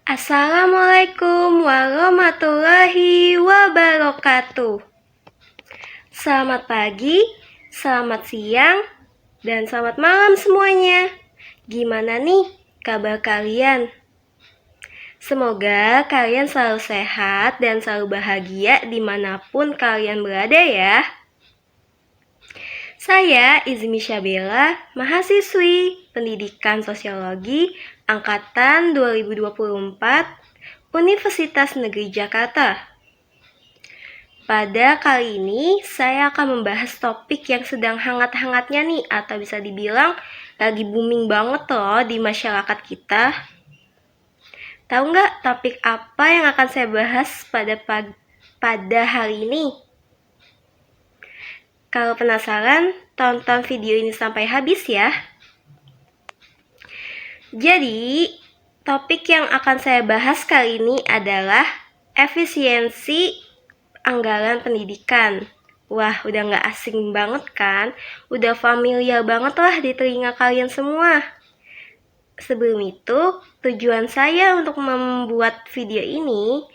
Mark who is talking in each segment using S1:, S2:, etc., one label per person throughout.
S1: Assalamualaikum warahmatullahi wabarakatuh. Selamat pagi, selamat siang, dan selamat malam semuanya. Gimana nih kabar kalian? Semoga kalian selalu sehat dan selalu bahagia dimanapun kalian berada ya. Saya Izmi Syabela, mahasiswi Pendidikan Sosiologi Angkatan 2024 Universitas Negeri Jakarta. Pada kali ini saya akan membahas topik yang sedang hangat-hangatnya nih, atau bisa dibilang lagi booming banget loh di masyarakat kita. Tahu nggak topik apa yang akan saya bahas pada hari ini? Kalau penasaran, tonton video ini sampai habis ya. Jadi, topik yang akan saya bahas kali ini adalah efisiensi anggaran pendidikan. Wah, udah nggak asing banget kan? Udah familiar banget lah di telinga kalian semua. Sebelum itu, tujuan saya untuk membuat video ini,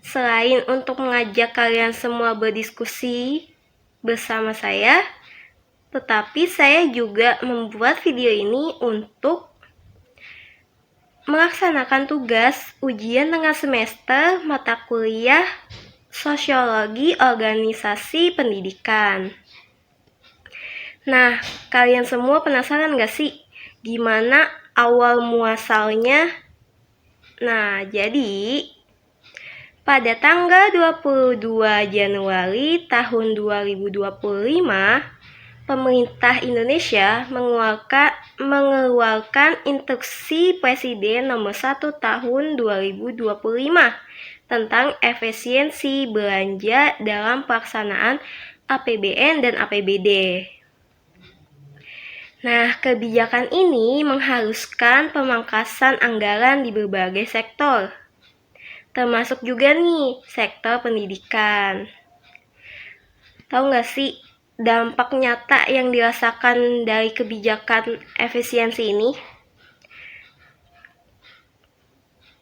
S1: selain untuk mengajak kalian semua berdiskusi bersama saya, tetapi saya juga membuat video ini untuk melaksanakan tugas ujian tengah semester mata kuliah Sosiologi Organisasi Pendidikan. Nah, kalian semua penasaran gak sih gimana awal muasalnya? Nah, jadi pada tanggal 22 Januari tahun 2025, pemerintah Indonesia mengeluarkan Instruksi Presiden Nomor 1 Tahun 2025 tentang efisiensi belanja dalam pelaksanaan APBN dan APBD. Nah, kebijakan ini mengharuskan pemangkasan anggaran di berbagai sektor, termasuk juga nih sektor pendidikan. Tahu nggak sih dampak nyata yang dirasakan dari kebijakan efisiensi ini?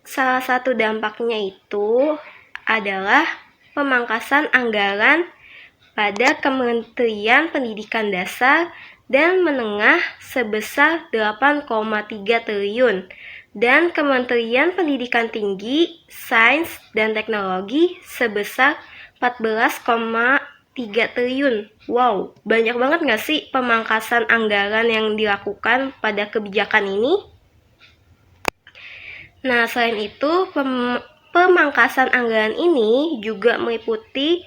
S1: Salah satu dampaknya itu adalah pemangkasan anggaran pada Kementerian Pendidikan Dasar dan Menengah sebesar 8,3 triliun dan Kementerian Pendidikan Tinggi, Sains, dan Teknologi sebesar 14,3 triliun. Wow, banyak banget nggak sih pemangkasan anggaran yang dilakukan pada kebijakan ini? Nah, selain itu, pemangkasan anggaran ini juga meliputi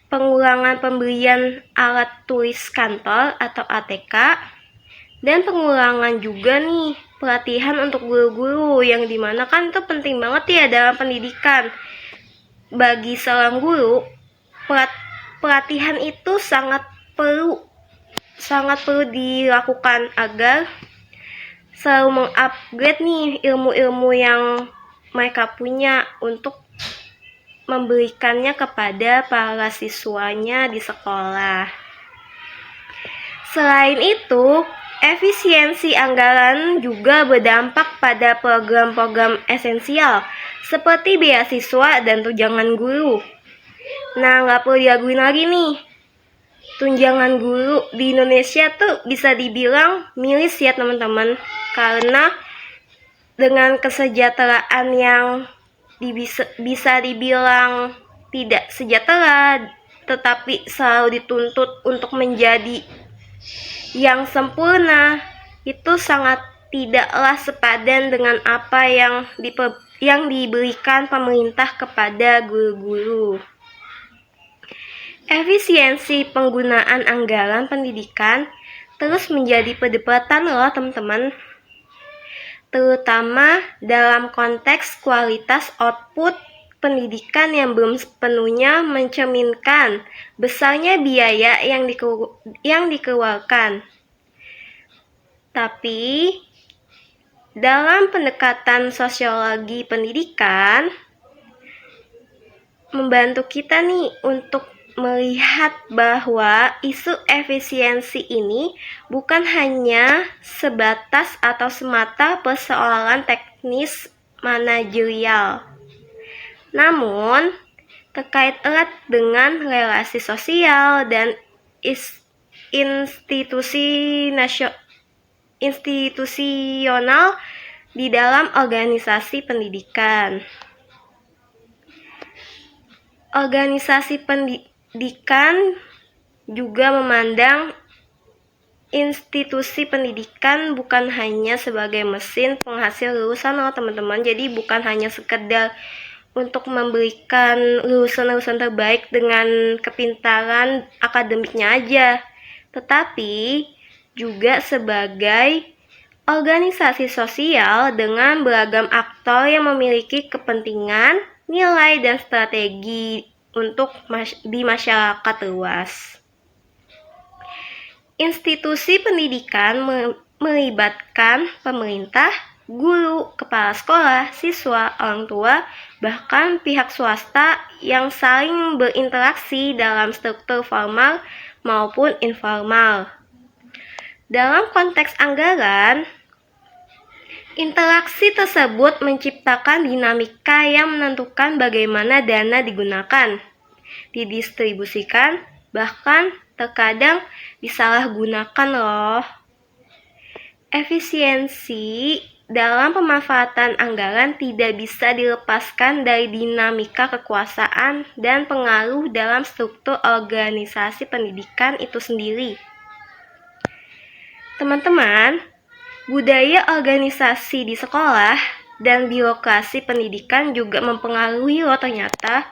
S1: pengurangan pembelian alat tulis kantor atau ATK, dan pengurangan juga nih pelatihan untuk guru-guru, yang dimana kan itu penting banget ya dalam pendidikan. Bagi seorang guru, pelatihan itu sangat perlu dilakukan agar selalu mengupgrade nih ilmu-ilmu yang mereka punya untuk memberikannya kepada para siswanya di sekolah. Selain itu, efisiensi anggaran juga berdampak pada program-program esensial seperti beasiswa dan tunjangan guru. Nah, nggak perlu diraguin lagi nih, tunjangan guru di Indonesia tuh bisa dibilang miris ya teman-teman, karena dengan kesejahteraan yang bisa dibilang tidak sejahtera, tetapi selalu dituntut untuk menjadi yang sempurna, itu sangat tidaklah sepadan dengan apa yang diberikan pemerintah kepada guru-guru. Efisiensi penggunaan anggaran pendidikan terus menjadi perdebatan loh teman-teman, terutama dalam konteks kualitas output pendidikan yang belum sepenuhnya mencerminkan besarnya biaya yang dikeluarkan. Tapi dalam pendekatan sosiologi pendidikan membantu kita nih untuk melihat bahwa isu efisiensi ini bukan hanya sebatas atau semata persoalan teknis manajerial. Namun, terkait erat dengan relasi sosial dan institusional di dalam organisasi pendidikan. Organisasi pendidikan juga memandang institusi pendidikan bukan hanya sebagai mesin penghasil lulusan loh teman-teman. Jadi bukan hanya sekedar untuk memberikan lulusan-lulusan terbaik dengan kepintaran akademiknya aja, tetapi juga sebagai organisasi sosial dengan beragam aktor yang memiliki kepentingan, nilai, dan strategi untuk di masyarakat luas. Institusi pendidikan melibatkan pemerintah, guru, kepala sekolah, siswa, orang tua, bahkan pihak swasta yang saling berinteraksi dalam struktur formal maupun informal. Dalam konteks anggaran, interaksi tersebut menciptakan dinamika yang menentukan bagaimana dana digunakan, didistribusikan, bahkan terkadang disalahgunakan loh. Efisiensi dalam pemanfaatan anggaran tidak bisa dilepaskan dari dinamika kekuasaan dan pengaruh dalam struktur organisasi pendidikan itu sendiri. Teman-teman, budaya organisasi di sekolah dan birokrasi pendidikan juga mempengaruhi loh ternyata,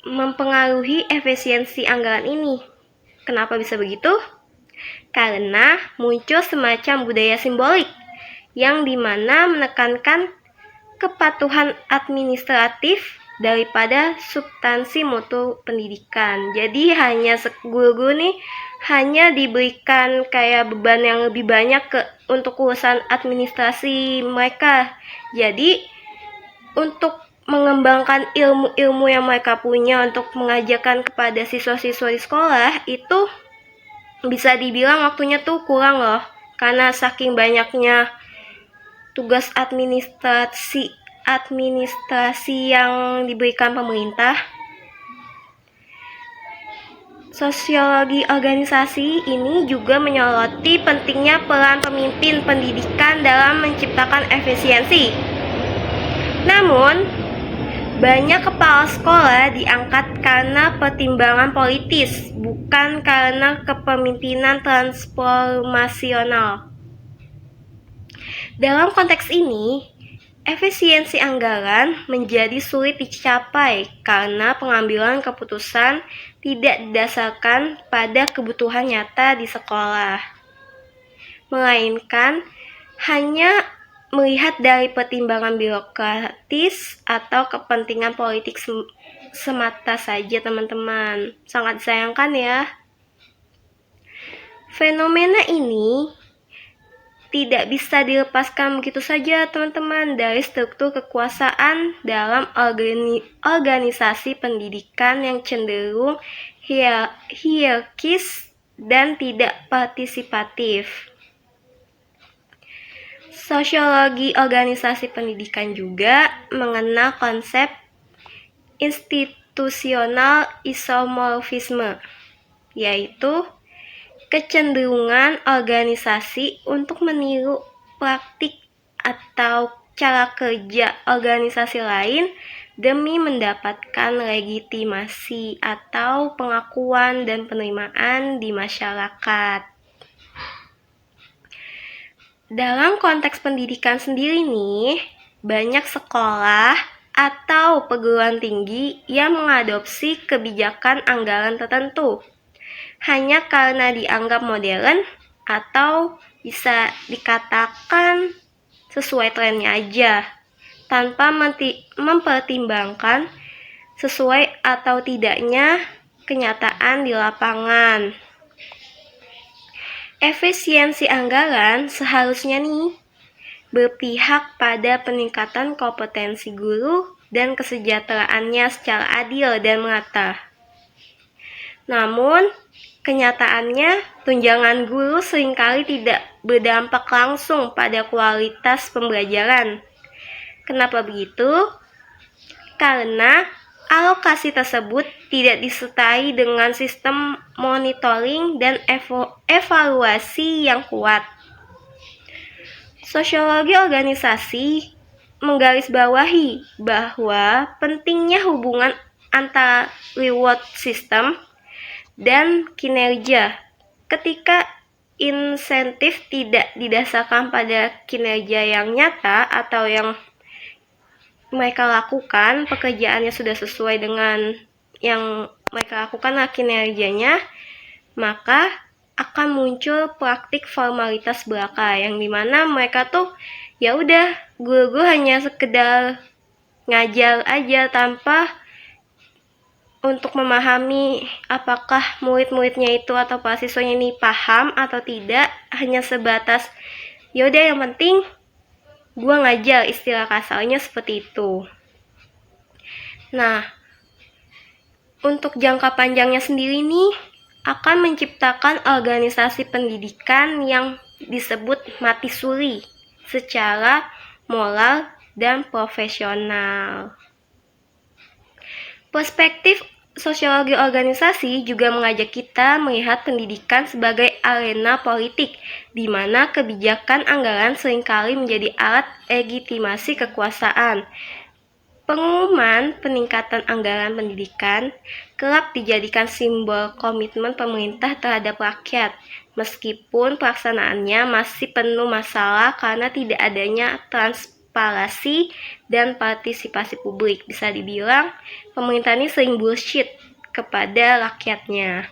S1: mempengaruhi efisiensi anggaran ini. Kenapa bisa begitu? Karena muncul semacam budaya simbolik yang dimana menekankan kepatuhan administratif daripada substansi mutu pendidikan. Jadi hanya guru nih hanya diberikan kayak beban yang lebih banyak untuk urusan administrasi mereka. Jadi untuk mengembangkan ilmu-ilmu yang mereka punya untuk mengajarkan kepada siswa-siswa di sekolah itu bisa dibilang waktunya tuh kurang loh, karena saking banyaknya tugas administrasi yang diberikan pemerintah. Sosiologi organisasi ini juga menyoroti pentingnya peran pemimpin pendidikan dalam menciptakan efisiensi. Namun, banyak kepala sekolah diangkat karena pertimbangan politis, bukan karena kepemimpinan transformasional. Dalam konteks ini, efisiensi anggaran menjadi sulit dicapai karena pengambilan keputusan tidak didasarkan pada kebutuhan nyata di sekolah, melainkan hanya melihat dari pertimbangan birokratis atau kepentingan politik semata saja teman-teman. Sangat disayangkan ya. Fenomena ini tidak bisa dilepaskan begitu saja teman-teman dari struktur kekuasaan dalam organisasi pendidikan yang cenderung hierarkis dan tidak partisipatif. Sosiologi organisasi pendidikan juga mengenal konsep institusional isomorfisme, yaitu kecenderungan organisasi untuk meniru praktik atau cara kerja organisasi lain demi mendapatkan legitimasi atau pengakuan dan penerimaan di masyarakat. Dalam konteks pendidikan sendiri nih, banyak sekolah atau perguruan tinggi yang mengadopsi kebijakan anggaran tertentu hanya karena dianggap modern atau bisa dikatakan sesuai trennya aja, tanpa mempertimbangkan sesuai atau tidaknya kenyataan di lapangan. Efisiensi anggaran seharusnya nih berpihak pada peningkatan kompetensi guru dan kesejahteraannya secara adil dan merata. Namun, kenyataannya tunjangan guru seringkali tidak berdampak langsung pada kualitas pembelajaran. Kenapa begitu? Karena alokasi tersebut tidak disertai dengan sistem monitoring dan evaluasi yang kuat. Sosiologi organisasi menggarisbawahi bahwa pentingnya hubungan antara reward system dan kinerja. Ketika insentif tidak didasarkan pada kinerja yang nyata atau yang mereka lakukan, pekerjaannya sudah sesuai dengan yang mereka lakukan kinerjanya, maka akan muncul praktik formalitas belaka yang dimana mereka tuh ya udah guru-guru hanya sekedar ngajar aja tanpa untuk memahami apakah murid-muridnya itu atau mahasiswanya ini paham atau tidak, hanya sebatas yaudah yang penting gua ngajar, istilah kasarnya seperti itu. Nah, untuk jangka panjangnya sendiri nih akan menciptakan organisasi pendidikan yang disebut mati suri secara moral dan profesional. Perspektif sosiologi organisasi juga mengajak kita melihat pendidikan sebagai arena politik, di mana kebijakan anggaran seringkali menjadi alat legitimasi kekuasaan. Pengumuman peningkatan anggaran pendidikan kerap dijadikan simbol komitmen pemerintah terhadap rakyat, meskipun pelaksanaannya masih penuh masalah karena tidak adanya transparansi dan partisipasi publik. Bisa dibilang, pemerintah ini sering bullshit kepada rakyatnya.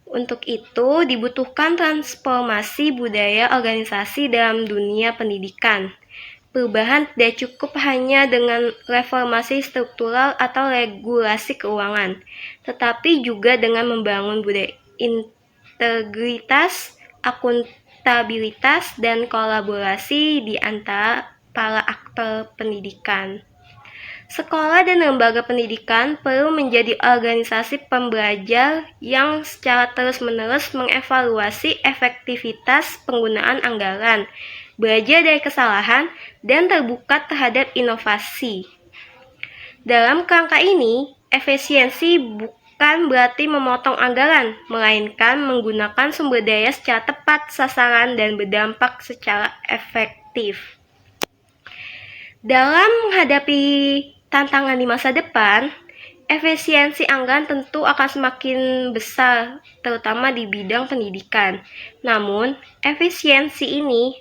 S1: Untuk itu, dibutuhkan transformasi budaya organisasi dalam dunia pendidikan. Perubahan tidak cukup hanya dengan reformasi struktural atau regulasi keuangan, tetapi juga dengan membangun budaya integritas, akuntabilitas, dan kolaborasi di antara para aktor pendidikan. Sekolah dan lembaga pendidikan perlu menjadi organisasi pembelajar yang secara terus-menerus mengevaluasi efektivitas penggunaan anggaran, belajar dari kesalahan, dan terbuka terhadap inovasi. Dalam kerangka ini, efisiensi bukan berarti memotong anggaran, melainkan menggunakan sumber daya secara tepat sasaran dan berdampak secara efektif. Dalam menghadapi tantangan di masa depan, efisiensi anggaran tentu akan semakin besar, terutama di bidang pendidikan. Namun, efisiensi ini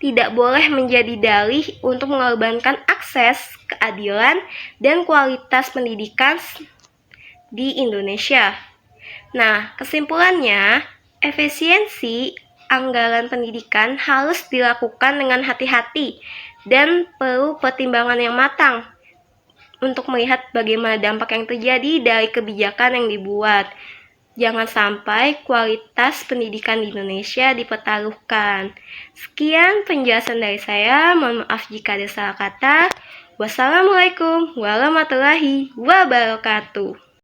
S1: tidak boleh menjadi dalih untuk mengorbankan akses, keadilan, dan kualitas pendidikan di Indonesia. Nah, kesimpulannya, efisiensi anggaran pendidikan harus dilakukan dengan hati-hati dan perlu pertimbangan yang matang untuk melihat bagaimana dampak yang terjadi dari kebijakan yang dibuat. Jangan sampai kualitas pendidikan di Indonesia dipertaruhkan. Sekian penjelasan dari saya. Mohon maaf jika ada salah kata. Wassalamualaikum warahmatullahi wabarakatuh.